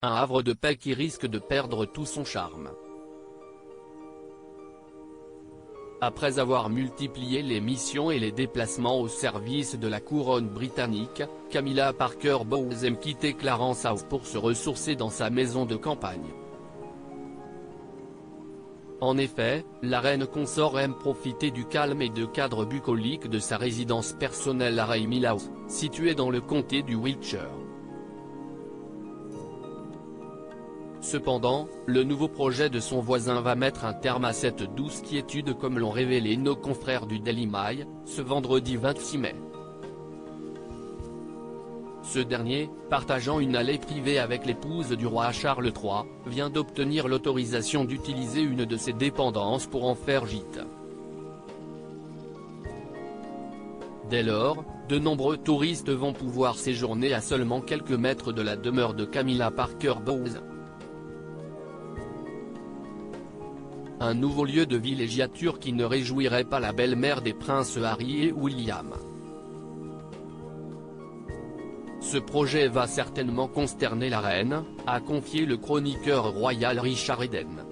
un havre de paix qui risque de perdre tout son charme. Après avoir multiplié les missions et les déplacements au service de la couronne britannique, Camilla Parker Bowles aime quitter Clarence House pour se ressourcer dans sa maison de campagne. En effet, la reine consort aime profiter du calme et de cadre bucolique de sa résidence personnelle à Rye Mill House, située dans le comté du Wiltshire. Cependant, le nouveau projet de son voisin va mettre un terme à cette douce quiétude comme l'ont révélé nos confrères du Daily Mail, ce vendredi 26 mai. Ce dernier, partageant une allée privée avec l'épouse du roi Charles III, vient d'obtenir l'autorisation d'utiliser une de ses dépendances pour en faire gîte. Dès lors, de nombreux touristes vont pouvoir séjourner à seulement quelques mètres de la demeure de Camilla Parker Bowles. Un nouveau lieu de villégiature qui ne réjouirait pas la belle-mère des princes Harry et William. Ce projet va certainement consterner la reine, a confié le chroniqueur royal Richard Eden.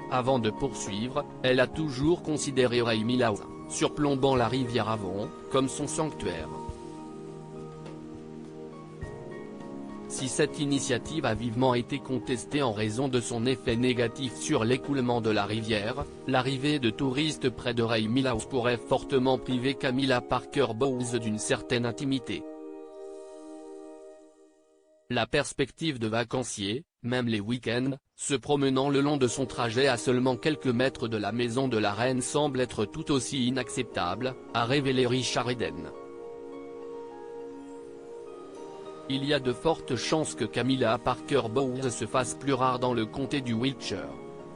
Avant de poursuivre, elle a toujours considéré Rye Mill House, surplombant la rivière Avon, comme son sanctuaire. Si cette initiative a vivement été contestée en raison de son effet négatif sur l'écoulement de la rivière, l'arrivée de touristes près de Rye Mill House pourrait fortement priver Camilla Parker Bowles d'une certaine intimité. La perspective de vacanciers, même les week-ends, se promenant le long de son trajet à seulement quelques mètres de la maison de la reine semble être tout aussi inacceptable, a révélé Richard Eden. Il y a de fortes chances que Camilla Parker Bowles se fasse plus rare dans le comté du Wiltshire.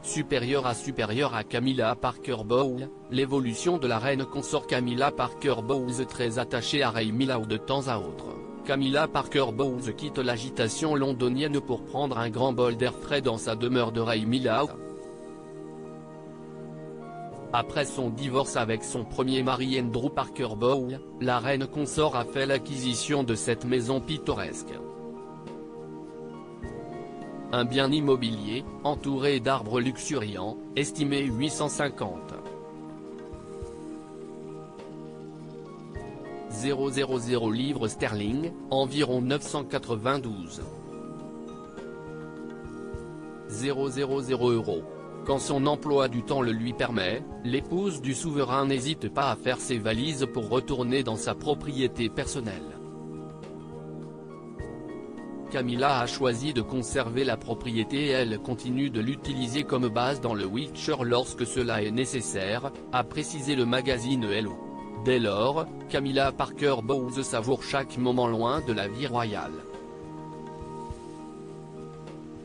Supérieure à Camilla Parker Bowles, l'évolution de la reine consort Camilla Parker Bowles très attachée à Rye Mill House de temps à autre. Camilla Parker Bowles quitte l'agitation londonienne pour prendre un grand bol d'air frais dans sa demeure de Rye Mill House. Après son divorce avec son premier mari Andrew Parker Bowles, la reine consort a fait l'acquisition de cette maison pittoresque. Un bien immobilier, entouré d'arbres luxuriants, estimé 850 000 livres sterling, environ 992 000 €. Quand son emploi du temps le lui permet, l'épouse du souverain n'hésite pas à faire ses valises pour retourner dans sa propriété personnelle. Camilla a choisi de conserver la propriété et elle continue de l'utiliser comme base dans le Wiltshire lorsque cela est nécessaire, a précisé le magazine Hello. Dès lors, Camilla Parker Bowles savoure chaque moment loin de la vie royale.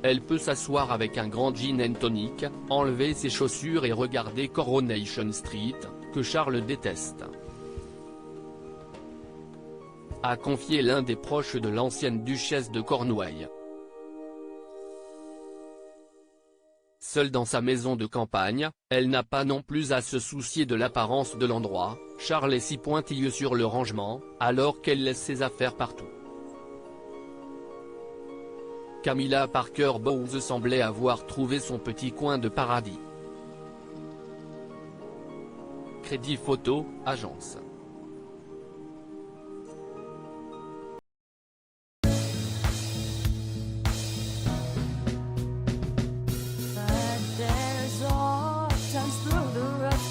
Elle peut s'asseoir avec un grand gin and tonic, enlever ses chaussures et regarder Coronation Street, que Charles déteste. A confié l'un des proches de l'ancienne duchesse de Cornouailles. Seule dans sa maison de campagne, elle n'a pas non plus à se soucier de l'apparence de l'endroit, Charles est si pointilleux sur le rangement, alors qu'elle laisse ses affaires partout. Camilla Parker Bowles semblait avoir trouvé son petit coin de paradis. Crédit photo, agence.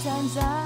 Times